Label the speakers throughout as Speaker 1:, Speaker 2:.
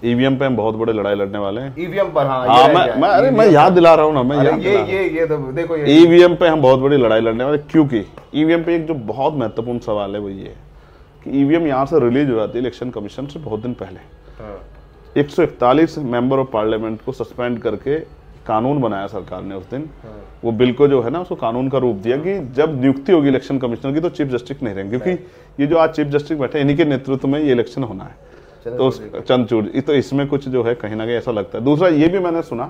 Speaker 1: EVM पे हम बहुत बड़े लड़ाई लड़ने वाले हैं।
Speaker 2: ईवीएम पर? हाँ,
Speaker 1: मैं याद दिला रहा हूँ ना, मैं याद
Speaker 2: ये तो देखो,
Speaker 1: ईवीएम पे हम बहुत बड़ी लड़ाई लड़ने वाले, क्योंकि ईवीएम पे एक जो बहुत महत्वपूर्ण सवाल है वो ये है कि ईवीएम यहाँ से रिलीज हो जाती है इलेक्शन कमीशन से बहुत दिन पहले। 141 मेंबर ऑफ पार्लियामेंट को सस्पेंड करके कानून बनाया सरकार ने उस दिन। वो बिल को जो है ना, उसको कानून का रूप दिया कि जब नियुक्ति होगी इलेक्शन कमिश्नर की तो चीफ जस्टिस नहीं रहेंगे, क्योंकि ये जो आज चीफ जस्टिस बैठे इन्हीं के नेतृत्व में ये इलेक्शन होना है। तो चंद्रचूड़, तो इसमें कुछ जो है कहीं ना कहीं ऐसा लगता है। दूसरा ये भी मैंने सुना,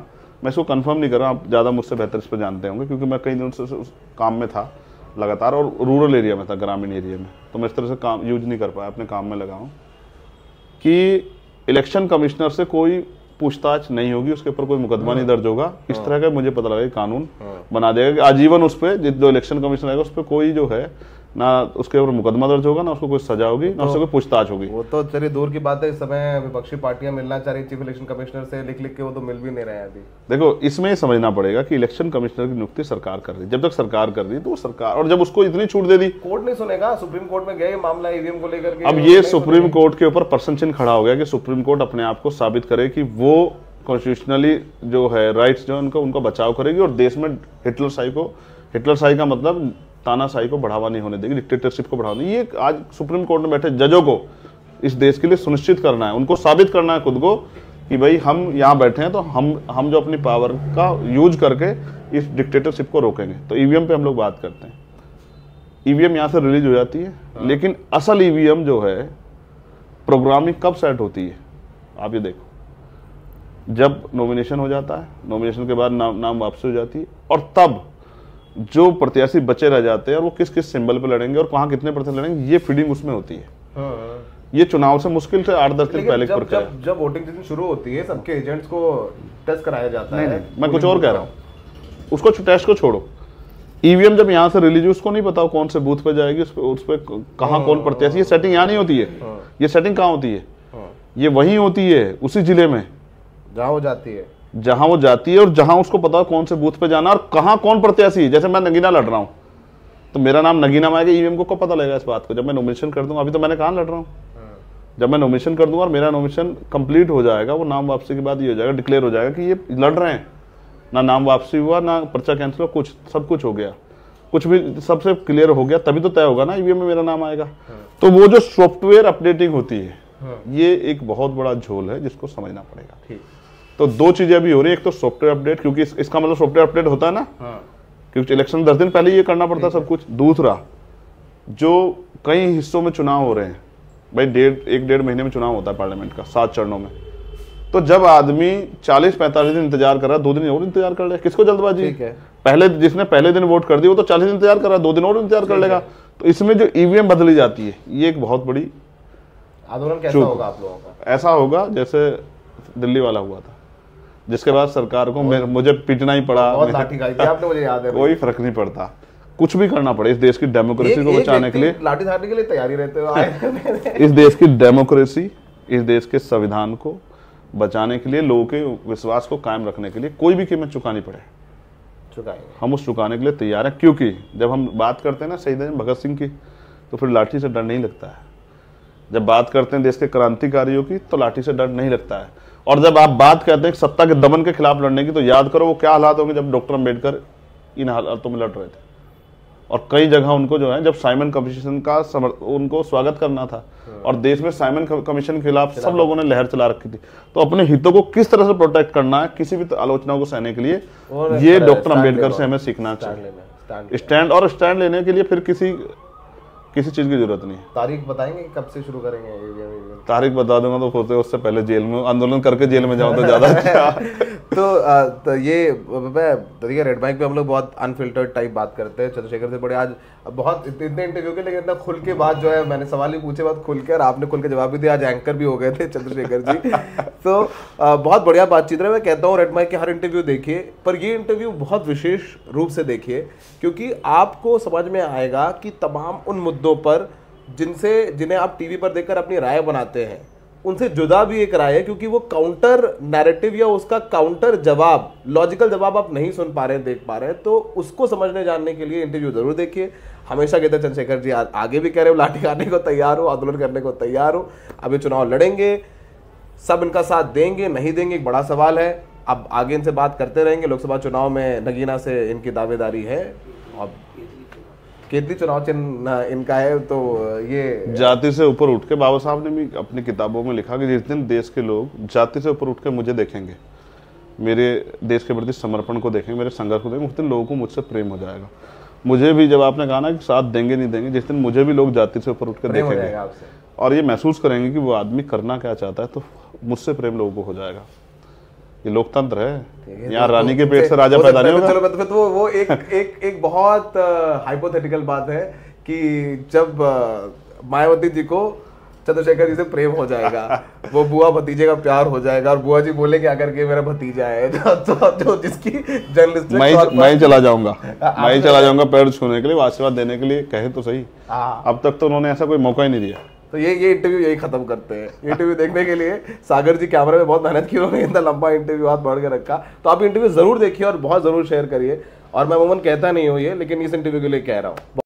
Speaker 1: मैं इसको कंफर्म नहीं कर रहा, आप ज़्यादा मुझसे बेहतर इस पर जानते होंगे, क्योंकि मैं कई दिनों से उस काम में था लगातार, और रूरल एरिया में था, ग्रामीण एरिया में, तो मैं इस तरह से काम यूज नहीं कर पाया, अपने काम में लगा हूँ, कि इलेक्शन कमिश्नर से कोई पूछताछ नहीं होगी, उसके ऊपर कोई मुकदमा नहीं दर्ज होगा। इस तरह का मुझे पता लगा कानून बना देगा कि आजीवन उस पर जो इलेक्शन कमिश्नर आएगा उस पर कोई जो है ना उसके ऊपर मुकदमा दर्ज होगा, ना उसको कोई सजा होगी, ना उसको कोई पूछताछ होगी।
Speaker 2: वो तो चलिए दूर की बात है, इस समय विपक्षी पार्टियां मिलना चाह रही चीफ इलेक्शन कमिश्नर से, लिख के वो तो मिल भी नहीं रहे हैं अभी।
Speaker 1: देखो, इसमें समझना पड़ेगा कि इलेक्शन कमिश्नर की नियुक्ति सरकार कर रही है, जब तक सरकार कर रही है तो वो सरकार, और जब उसको इतनी छूट दे दी,
Speaker 2: कोर्ट नहीं सुनेगा, सुप्रीम कोर्ट में गए मामला ईवीएम को लेकर के।
Speaker 1: अब ये सुप्रीम कोर्ट के ऊपर प्रश्न चिन्ह खड़ा हो गया कि सुप्रीम कोर्ट अपने आप को साबित करे कि वो कॉन्स्टिट्यूशनली जो है राइट्स जो उनका बचाव करेगी, और देश में हिटलरशाही का मतलब तानाशाही को बढ़ावा नहीं होने देगी, डिक्टेटरशिप को बढ़ावा नहीं। ये आज सुप्रीम कोर्ट में बैठे जजों को इस देश के लिए सुनिश्चित करना है, उनको साबित करना है खुद को कि भाई हम यहाँ बैठे हैं तो हम जो अपनी पावर का यूज करके इस डिक्टेटरशिप को रोकेंगे। तो ईवीएम पे हम लोग बात करते हैं, ईवीएम यहाँ से रिलीज हो जाती है, लेकिन असल ईवीएम जो है प्रोग्रामिंग कब सेट होती है, आप ये देखो, जब नॉमिनेशन हो जाता है, नॉमिनेशन के बाद नाम वापसी हो जाती है, और तब जो प्रत्याशी बचे रह जाते हैं और वो किस किस सिंबल पे लड़ेंगे और कहाँ कितने प्रतिशत लड़ेंगे, ये फीडिंग उसमें होती है। ये चुनाव से मुश्किल से 8-10 दिन पहले
Speaker 2: जब वोटिंग जिस दिन शुरू होती है सबके एजेंट्स को टेस्ट कराया जाता है।
Speaker 1: मैं कुछ और कह रहा हूँ, उसको टेस्ट को छोड़ो, ईवीएम जब यहाँ से रिलीज हुई उसको नहीं पता कौन से बूथ पे जाएगी, उस पर कहाँ कौन प्रत्याशी, ये सेटिंग यहाँ नहीं होती है। ये सेटिंग कहाँ होती है? ये वहीं होती है उसी जिले में
Speaker 2: जहाँ वो जाती है,
Speaker 1: और जहां उसको पता है कौन से बूथ पे जाना और कहां कौन प्रत्याशी है। जैसे मैं नगीना लड़ रहा हूं तो मेरा नाम नगीना में आएगा, ईवीएम को कब पता लगेगा इस बात को? जब मैं नॉमिनेशन कर दूंगा। अभी तो मैंने कहां लड़ रहा हूं, जब मैं नॉमिनेशन कर दूंगा और मेरा नॉमिनेशन कंप्लीट हो जाएगा, वो नाम वापसी के बाद ये हो जाएगा, डिक्लेयर हो जाएगा कि ये लड़ रहे हैं, ना नाम वापसी हुआ, ना पर्चा कैंसिल हुआ, कुछ सब कुछ हो गया, कुछ भी सबसे क्लियर हो गया, तभी तो तय होगा ना ईवीएम में मेरा नाम आएगा। तो वो जो सॉफ्टवेयर अपडेटिंग होती है, ये एक बहुत बड़ा झोल है जिसको समझना पड़ेगा। तो दो चीजें अभी हो रही है, एक तो सॉफ्टवेयर अपडेट, क्योंकि इसका मतलब सॉफ्टवेयर अपडेट होता है ना, क्योंकि इलेक्शन 10 दिन पहले ये करना पड़ता है सब कुछ। दूसरा, जो कई हिस्सों में चुनाव हो रहे हैं, भाई 1-1.5 महीने में चुनाव होता है पार्लियामेंट का 7 चरणों में, तो जब आदमी 40-45 दिन इंतजार कर रहा है, 2 दिन और इंतजार कर ले, किसको जल्दबाजी? पहले जिसने पहले दिन वोट कर दी वो तो 40 दिन इंतजार कर रहा है, 2 दिन और इंतजार कर लेगा। तो इसमें जो ईवीएम बदली जाती है, ये एक बहुत बड़ी
Speaker 2: आंदोलन कैसा होगा आप लोगों का? ऐसा
Speaker 1: होगा जैसे दिल्ली वाला हुआ था, जिसके बाद सरकार को मुझे पीटना ही पड़ा,
Speaker 2: बहुत लाठी खाई थी आपने, मुझे याद है।
Speaker 1: कोई फर्क नहीं पड़ता, कुछ भी करना पड़े इस देश की डेमोक्रेसी को बचाने के लिए,
Speaker 2: लाठी खाने के लिए तैयारी रहते हो।
Speaker 1: इस देश की डेमोक्रेसी, इस देश के संविधान को बचाने के लिए, लोगों के विश्वास को कायम रखने के लिए कोई भी कीमत चुकानी पड़े, हम उस चुकाने के लिए तैयार हैं। क्योंकि जब हम बात करते हैं ना शहीद भगत सिंह की, तो फिर लाठी से डर नहीं लगता है। जब बात करते हैं देश के क्रांतिकारियों की, तो लाठी से डर नहीं लगता है। और जब आप बात करते हैं सत्ता के दमन के खिलाफ लड़ने की, तो याद करो वो क्या हालात होंगे जब डॉक्टर अम्बेडकर इन हालातों में लड़ रहे थे, और कई जगह उनको जो है, जब साइमन कमीशन का उनको स्वागत करना था, और देश में साइमन कमीशन के खिलाफ सब लोगों ने लहर चला रखी थी। तो अपने हितों को किस तरह से प्रोटेक्ट करना है, किसी भी आलोचना को सहने के लिए, ये डॉक्टर अम्बेडकर से हमें सीखना चाहिए। स्टैंड लेने के लिए फिर किसी चीज की जरूरत नहीं है।
Speaker 2: तारीख बताएंगे कब से शुरू करेंगे?
Speaker 1: तारीख बता दूंगा तो होते उससे पहले जेल में आंदोलन करके जेल में जाऊं तो ज्यादा अच्छा।
Speaker 2: तो ये देखिए, रेड माइक पे हम लोग बहुत अनफिल्टर्ड टाइप बात करते हैं चंद्रशेखर से, बड़े आज बहुत इतने इंटरव्यू के, लेकिन इतना खुल के बात जो है, मैंने सवाल ही पूछे बात खुल के, और आपने खुल के जवाब भी दिया, आज एंकर भी हो गए थे चंद्रशेखर जी। तो बहुत बढ़िया बातचीत रहा। मैं कहता हूँ रेड माइक के हर इंटरव्यू देखिए, पर ये इंटरव्यू बहुत विशेष रूप से देखिए, क्योंकि आपको समझ में आएगा कि तमाम उन मुद्दों पर जिन्हें आप टीवी पर देखकर अपनी राय बनाते हैं, उनसे जुदा भी एक राय है, क्योंकि वो काउंटर नैरेटिव या उसका काउंटर जवाब, लॉजिकल जवाब आप नहीं सुन पा रहे हैं, देख पा रहे हैं। तो उसको समझने जानने के लिए इंटरव्यू जरूर देखिए। हमेशा कहते हैं चंद्रशेखर जी, आगे भी कह रहे हो लाठी खाने को तैयार हो, आंदोलन करने को तैयार हो, अभी चुनाव लड़ेंगे, सब इनका साथ देंगे नहीं देंगे एक बड़ा सवाल है। अब आगे इनसे बात करते रहेंगे। लोकसभा चुनाव में नगीना से इनकी दावेदारी है। अब केतली चुनाव चिन्ह इनका है। तो ये
Speaker 1: जाति से ऊपर उठ के, बाबा साहब ने भी अपनी किताबों में लिखा कि जिस दिन देश के लोग जाति से ऊपर उठ के मुझे देखेंगे, मेरे देश के प्रति समर्पण को देखेंगे, मेरे संघर्ष को देखेंगे, उस दिन लोगों को मुझसे प्रेम हो जाएगा। मुझे भी, जब आपने कहा ना कि साथ देंगे नहीं देंगे, जिस दिन मुझे भी लोग जाति से ऊपर उठ कर देखेंगे और ये महसूस करेंगे कि वो आदमी करना क्या चाहता है, तो मुझसे प्रेम लोगों को हो जाएगा। ये लोकतंत्र है, यहाँ रानी के पेट से राजा पैदा नहीं होगा।
Speaker 2: चलो तो वो एक बहुत हाइपोथेटिकल बात है कि जब मायावती जी को चंद्रशेखर जी से प्रेम हो जाएगा, वो बुआ भतीजे का प्यार हो जाएगा और बुआ जी बोलेंगे आकर के मेरा भतीजा है, जो जिसकी जर्नलिस्ट
Speaker 1: मैं ही चला जाऊंगा, मैं ही चला जाऊंगा पैर छूने के लिए, आशीर्वाद देने के लिए, कहे तो सही। अब तक तो उन्होंने ऐसा कोई मौका ही नहीं दिया।
Speaker 2: तो ये इंटरव्यू यही खत्म करते हैं। इंटरव्यू देखने के लिए सागर जी कैमरे में बहुत मेहनत की, उन्होंने इतना लंबा इंटरव्यू हाथ बढ़ के रखा। तो आप इंटरव्यू जरूर देखिए और बहुत जरूर शेयर करिए। और मैं अमूमन कहता नहीं हूँ ये, लेकिन इस इंटरव्यू के लिए कह रहा हूँ।